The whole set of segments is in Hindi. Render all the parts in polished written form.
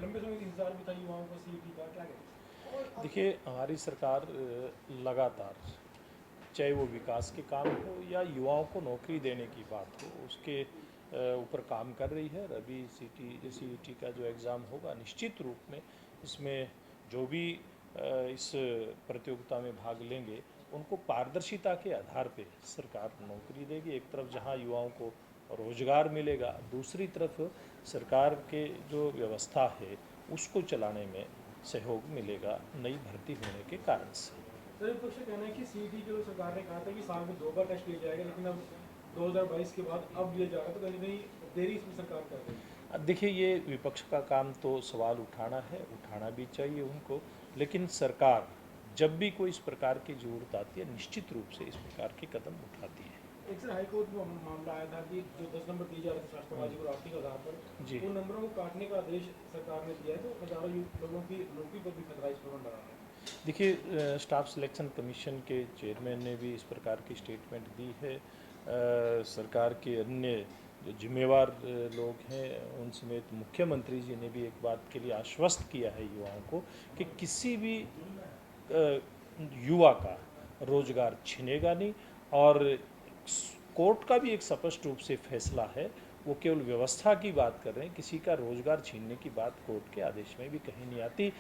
लंबे समय से इंतजार भी था युवाओं को सीईटी का, क्या कहते देखिए, हमारी सरकार लगातार, चाहे वो विकास के काम हो या युवाओं को नौकरी देने की बात हो, उसके ऊपर काम कर रही है। और अभी सीईटी का जो एग्ज़ाम होगा, निश्चित रूप में इसमें जो भी इस प्रतियोगिता में भाग लेंगे उनको पारदर्शिता के आधार पे सरकार नौकरी देगी। एक तरफ जहां युवाओं को रोजगार मिलेगा, दूसरी तरफ सरकार के जो व्यवस्था है उसको चलाने में सहयोग मिलेगा नई भर्ती होने के कारण से। सर विपक्ष का कहना है कि सीईटी के लिए सरकार ने कहा था कि साल में 2 बार टेस्ट लिया जाएगा, लेकिन अब 2022 के बाद अब लिया जा रहा है, तो कहीं ना कहीं देरी इसमें सरकार कर रही है। अब देखिए, ये विपक्ष का काम तो सवाल उठाना है, उठाना भी चाहिए उनको, लेकिन सरकार जब भी कोई इस प्रकार की जरूरत आती है निश्चित रूप से इस प्रकार के कदम उठाती है। एक सर हाईकोर्ट में मामला आया था कि जो 10 नंबर दिए जा रहे थे शास्त्रबाजी को राष्ट्रीय आधार पर, जी, उन नंबरों को काटने का आदेश सरकार ने दिया है, तो हजारों लोगों की नौकरी पर भी खतरा इस पर लगा है। देखिए, स्टाफ सिलेक्शन कमीशन के चेयरमैन ने भी इस प्रकार की स्टेटमेंट दी है। सरकार के अन्य जो जिम्मेवार लोग हैं उन समेत मुख्यमंत्री जी ने भी एक बात के लिए आश्वस्त किया है युवाओं को कि किसी भी युवा का रोजगार छिनेगा नहीं। और कोर्ट का भी एक स्पष्ट रूप से फैसला है, वो केवल व्यवस्था की बात कर रहे हैं, किसी का रोजगार छीनने की बात कोर्ट के आदेश में भी कहीं नहीं आती।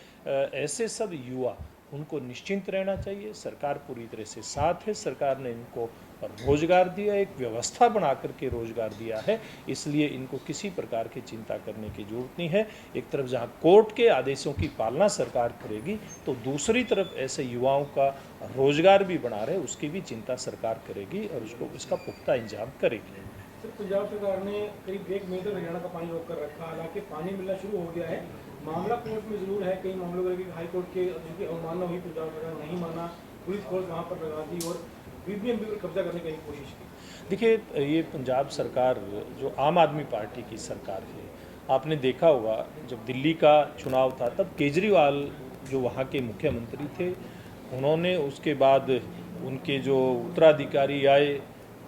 ऐसे सब युवा, उनको निश्चिंत रहना चाहिए, सरकार पूरी तरह से साथ है। सरकार ने इनको रोजगार दिया, एक व्यवस्था बना करके रोजगार दिया है, इसलिए इनको किसी प्रकार की चिंता करने की जरूरत नहीं है। एक तरफ जहां कोर्ट के आदेशों की पालना सरकार करेगी, तो दूसरी तरफ ऐसे युवाओं का रोजगार भी बना रहे उसकी भी चिंता सरकार करेगी और उसको इसका पुख्ता इंतजाम करेगी। सर पंजाब सरकार ने करीब 1 महीने तक हरियाणा का पानी रोक कर रखा, हालांकि पानी मिलना शुरू हो गया है। मामला कोर्ट में जरूर है, कई मामलों में हाई कोर्ट के जिनकी अवमानना हुई, पंजाब सरकार नहीं माना, पुलिस फोर्स वहाँ पर लगा दी और बीबीएमपी पर कब्जा करने की कोशिश की। देखिए, ये पंजाब सरकार जो आम आदमी पार्टी की सरकार है, आपने देखा होगा जब दिल्ली का चुनाव था तब केजरीवाल जो वहाँ के मुख्यमंत्री थे, उन्होंने उसके बाद उनके जो उत्तराधिकारी आए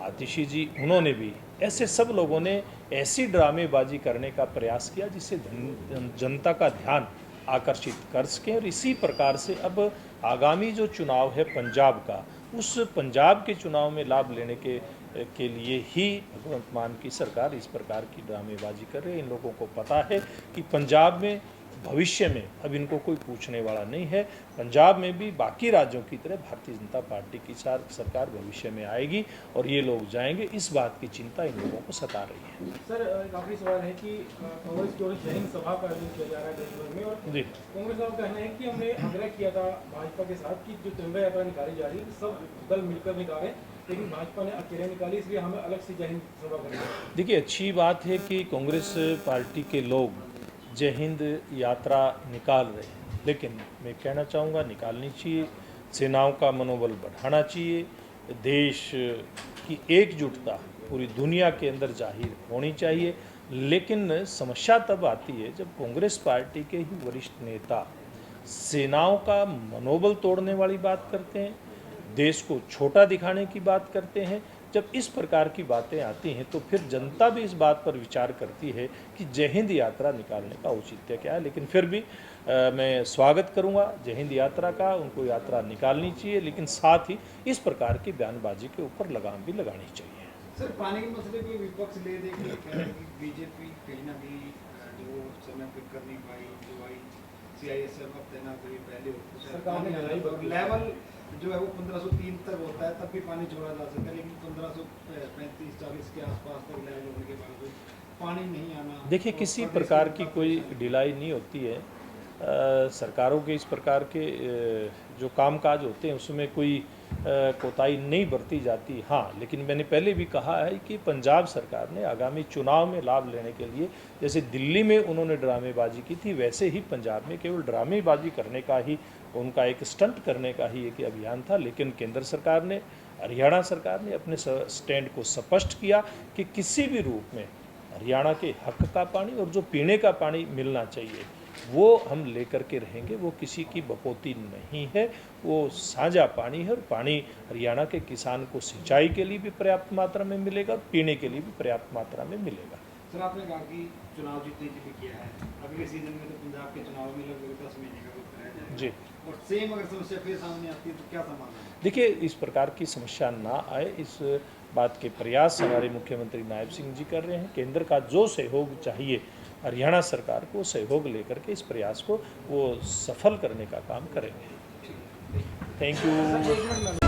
आतिशी जी, उन्होंने भी, ऐसे सब लोगों ने ऐसी ड्रामेबाजी करने का प्रयास किया जिससे जनता का ध्यान आकर्षित कर सकें। और इसी प्रकार से अब आगामी जो चुनाव है पंजाब का, उस पंजाब के चुनाव में लाभ लेने के लिए ही भगवंत मान की सरकार इस प्रकार की ड्रामेबाजी कर रही है। इन लोगों को पता है कि पंजाब में भविष्य में अब इनको कोई पूछने वाला नहीं है। पंजाब में भी बाकी राज्यों की तरह भारतीय जनता पार्टी की सरकार भविष्य में आएगी और ये लोग जाएंगे, इस बात की चिंता इन लोगों को सता रही है। सर एक आखिरी सवाल है कि कांग्रेस की ओर से जय हिंद सभा का आयोजन किया जा रहा है देश भर में, और जी, कांग्रेस का कहना है कि हमने आग्रह किया था भाजपा के साथ कि जो तिरंगा यात्रा निकाली जा रही है सब दल मिलकर निकालें, लेकिन भाजपा ने अकेले निकाली, इसलिए हमें अलग से जय हिंद सभा करनी है। देखिए, अच्छी बात है कि कांग्रेस पार्टी के लोग जय हिंद यात्रा निकाल रहे हैं, लेकिन मैं कहना चाहूँगा निकालनी चाहिए, सेनाओं का मनोबल बढ़ाना चाहिए, देश की एकजुटता पूरी दुनिया के अंदर जाहिर होनी चाहिए। लेकिन समस्या तब आती है जब कांग्रेस पार्टी के ही वरिष्ठ नेता सेनाओं का मनोबल तोड़ने वाली बात करते हैं, देश को छोटा दिखाने की बात करते हैं। जब इस प्रकार की बातें आती हैं तो फिर जनता भी इस बात पर विचार करती है कि जय हिंद यात्रा निकालने का औचित्य क्या है। लेकिन फिर भी मैं स्वागत करूंगा जय हिंद यात्रा का, उनको यात्रा निकालनी चाहिए, लेकिन साथ ही इस प्रकार की बयानबाजी के ऊपर लगाम भी लगानी चाहिए। सर पानी के मसले को विपक्ष ले दे के कह रहे हैं कि बीजेपी कहीं ना कहीं जो समय पर कर नहीं पाई, जो आई सीआईएसएफ तैनात हुई पहले सरकार ने लेवल जो है वो 1503 तक होता है, तब भी पानी छोड़ा जा सकता है, लेकिन 1535-40 के आसपास तक लेवल होने के बावजूद पानी नहीं आना। देखिए, किसी प्रकार की कोई ढिलाई नहीं होती है। सरकारों के इस प्रकार के जो कामकाज होते हैं उसमें कोई कोताही नहीं बरती जाती। हाँ, लेकिन मैंने पहले भी कहा है कि पंजाब सरकार ने आगामी चुनाव में लाभ लेने के लिए, जैसे दिल्ली में उन्होंने ड्रामेबाजी की थी, वैसे ही पंजाब में केवल ड्रामेबाजी करने का ही, उनका एक स्टंट करने का ही एक अभियान था। लेकिन केंद्र सरकार ने, हरियाणा सरकार ने अपने स्टैंड को स्पष्ट किया कि किसी भी रूप में हरियाणा के हक का पानी और जो पीने का पानी मिलना चाहिए वो हम लेकर के रहेंगे। वो किसी की बपोती नहीं है, वो साझा पानी है, और पानी हरियाणा के किसान को सिंचाई के लिए भी पर्याप्त मात्रा में मिलेगा और पीने के लिए भी पर्याप्त मात्रा में मिलेगा। सर आपने कहा कि चुनाव जीतने के लिए किया है, अगले सीजन में तो पंजाब के चुनाव में लगभग 10 महीने का वक्त रह जाएगा जी। और सेम अगर समस्या फिर सामने आती है तो क्या समाधान है? देखिए, इस प्रकार की समस्या ना आए, इस बात के प्रयास हमारे मुख्यमंत्री नायब सिंह जी कर रहे हैं। केंद्र का जो सहयोग चाहिए हरियाणा सरकार को सहयोग लेकर के इस प्रयास को वो सफल करने का काम करेंगे। Thank you.